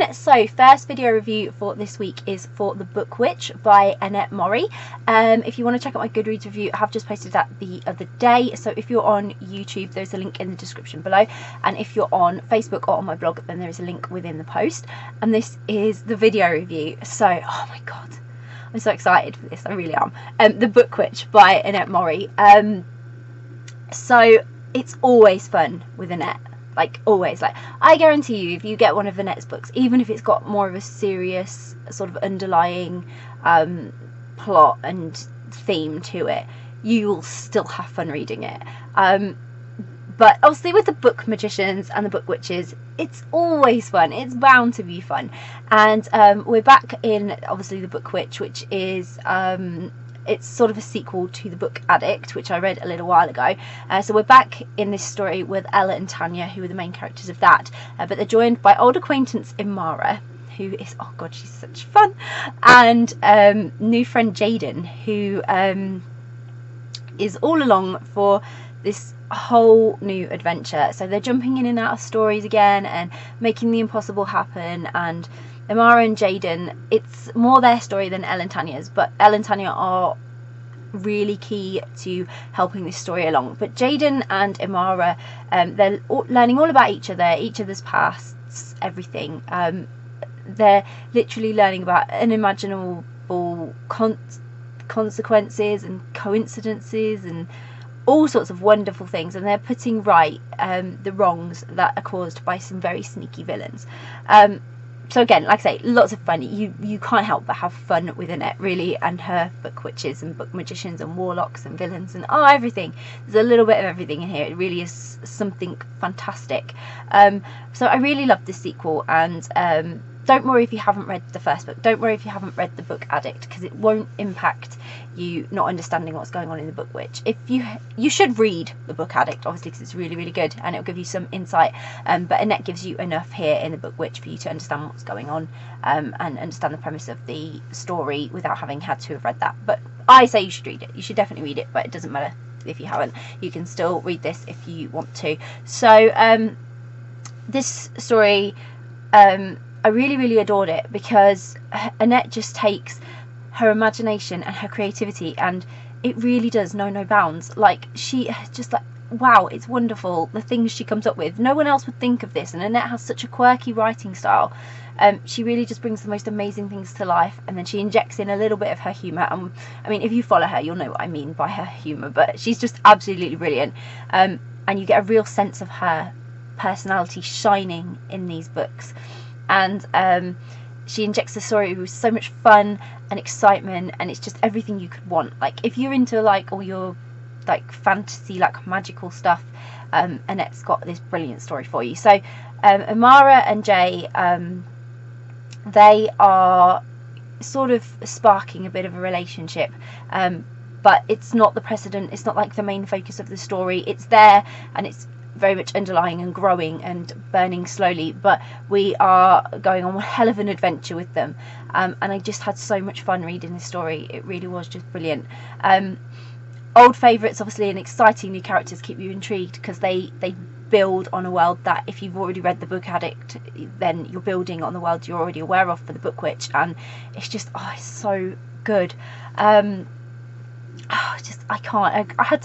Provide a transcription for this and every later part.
going. So first video review for this week is for The Book Witch by Annette Mori. If you want to check out my Goodreads review, I have just posted that the other day. So if you're on YouTube, there's a link in the description below, and if you're on Facebook or on my blog, then there is a link within the post. And this is the video review. So oh my god, I'm so excited for this, I really am. The Book Witch by Annette Mori. So it's always fun with Annette. Like always, like I guarantee you, if you get one of Annette's books, even if it's got more of a serious sort of underlying plot and theme to it, you'll still have fun reading it. But obviously with the book magicians and the book witches, it's always fun. It's bound to be fun. And we're back in obviously The Book Witch, which is it's sort of a sequel to The Book Addict, which I read a little while ago. So we're back in this story with Ella and Tanya, who are the main characters of that. But they're joined by old acquaintance Imara, who is, oh god, she's such fun, and new friend Jaden, who is all along for this whole new adventure. So they're jumping in and out of stories again and making the impossible happen. And Imara and Jaden, it's more their story than Elle and Tanya's, but Elle and Tanya are really key to helping this story along. But Jaden and Imara, they're learning all about each other, each other's pasts, everything. They're literally learning about unimaginable consequences and coincidences and all sorts of wonderful things, and they're putting right the wrongs that are caused by some very sneaky villains. So again, like I say, lots of fun. You can't help but have fun with Annette, really, and her book witches and book magicians and warlocks and villains and everything. There's a little bit of everything in here. It really is something fantastic. So I really love this sequel, and don't worry if you haven't read the first book. Don't worry if you haven't read The Book Addict, because it won't impact you not understanding what's going on in The Book Witch. If you should read The Book Addict, obviously, because it's really, really good and it'll give you some insight. But Annette gives you enough here in The Book Witch for you to understand what's going on and understand the premise of the story without having had to have read that. But I say you should read it. You should definitely read it, but it doesn't matter if you haven't. You can still read this if you want to. So this story, I really, really adored it, because Annette just takes her imagination and her creativity, and it really does know no bounds. Like, she just, like, wow, it's wonderful, the things she comes up with. No one else would think of this, and Annette has such a quirky writing style. She really just brings the most amazing things to life, and then she injects in a little bit of her humour. I mean, if you follow her, you'll know what I mean by her humour, but she's just absolutely brilliant. And you get a real sense of her personality shining in these books. And she injects the story with so much fun and excitement, and it's just everything you could want. Like, if you're into like all your like fantasy, like magical stuff, Annette's got this brilliant story for you. So Imara and Jay, they are sort of sparking a bit of a relationship, but it's not the precedent, it's not like the main focus of the story. It's there, and it's very much underlying and growing and burning slowly, but we are going on one hell of an adventure with them, and I just had so much fun reading this story. It really was just brilliant. Old favourites, obviously, and exciting new characters keep you intrigued, because they build on a world that, if you've already read The Book Addict, then you're building on the world you're already aware of for The Book Witch, and it's just, it's so good. I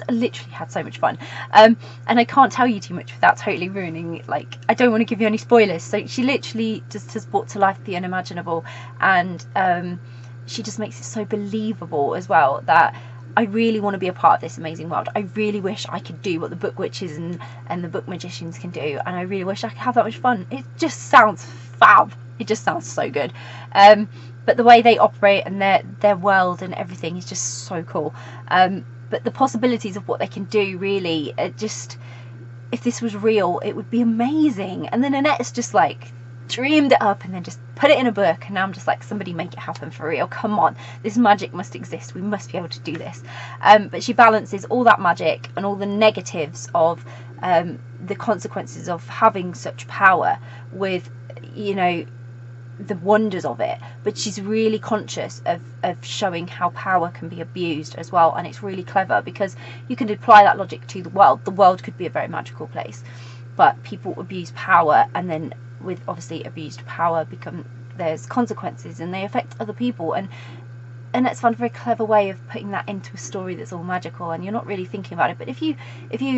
literally had so much fun, and I can't tell you too much without totally ruining, like, I don't want to give you any spoilers. So she literally just has brought to life the unimaginable, and she just makes it so believable as well, that I really want to be a part of this amazing world. I really wish I could do what the book witches and the book magicians can do, and I really wish I could have that much fun. It just sounds fab. It just sounds so good. But the way they operate and their world and everything is just so cool. But the possibilities of what they can do, really, just, if this was real, it would be amazing. And then Annette's just like dreamed it up and then just put it in a book, and now I'm just like, somebody make it happen for real. Come on, this magic must exist. We must be able to do this. But she balances all that magic and all the negatives of the consequences of having such power with, you know, the wonders of it, but she's really conscious of showing how power can be abused as well. And it's really clever, because you can apply that logic to the world. The world could be a very magical place, but people abuse power and then with obviously abused power there's consequences, and they affect other people, and Annette's found a very clever way of putting that into a story that's all magical, and you're not really thinking about it. But if you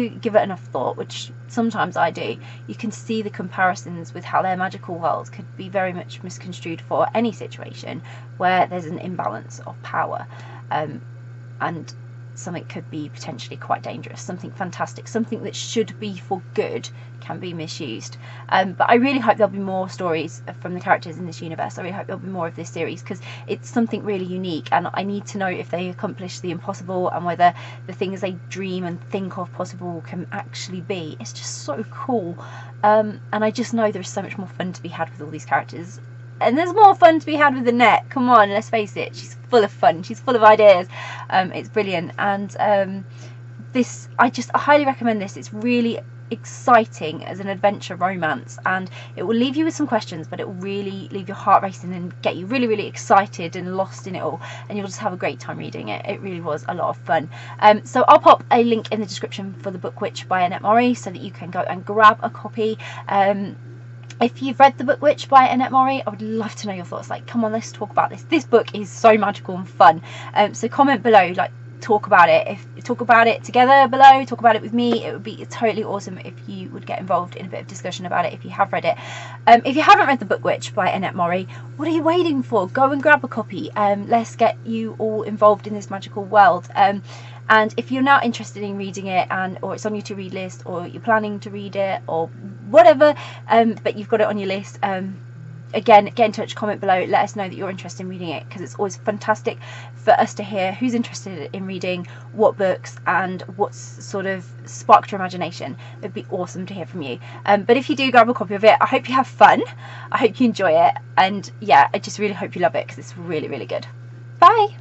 give it enough thought, which sometimes I do, you can see the comparisons with how their magical worlds could be very much misconstrued for any situation where there's an imbalance of power, and something could be potentially quite dangerous. Something fantastic, something that should be for good, can be misused. But I really hope there'll be more stories from the characters in this universe. I really hope there'll be more of this series, because it's something really unique, and I need to know if they accomplish the impossible, and whether the things they dream and think of possible can actually be. It's just so cool, and I just know there's so much more fun to be had with all these characters. And there's more fun to be had with Annette. Come on, let's face it. She's full of fun. She's full of ideas. It's brilliant. And I highly recommend this. It's really exciting as an adventure romance, and it will leave you with some questions, but it will really leave your heart racing and get you really, really excited and lost in it all, and you'll just have a great time reading it. It really was a lot of fun. So I'll pop a link in the description for The Book Witch by Annette Mori, so that you can go and grab a copy. If you've read The Book Witch by Annette Mori, I would love to know your thoughts. Like, come on, let's talk about this. This book is so magical and fun. So comment below, like, talk about it. Talk about it together below, talk about it with me. It would be totally awesome if you would get involved in a bit of discussion about it if you have read it. If you haven't read The Book Witch by Annette Mori, what are you waiting for? Go and grab a copy. Let's get you all involved in this magical world. And if you're now interested in reading it, or it's on your to-read list, or you're planning to read it, or whatever, but you've got it on your list, again, get in touch, comment below, let us know that you're interested in reading it, because it's always fantastic for us to hear who's interested in reading what books and what's sort of sparked your imagination. It'd be awesome to hear from you. But if you do grab a copy of it, I hope you have fun, I hope you enjoy it, and yeah, I just really hope you love it, because it's really, really good. Bye!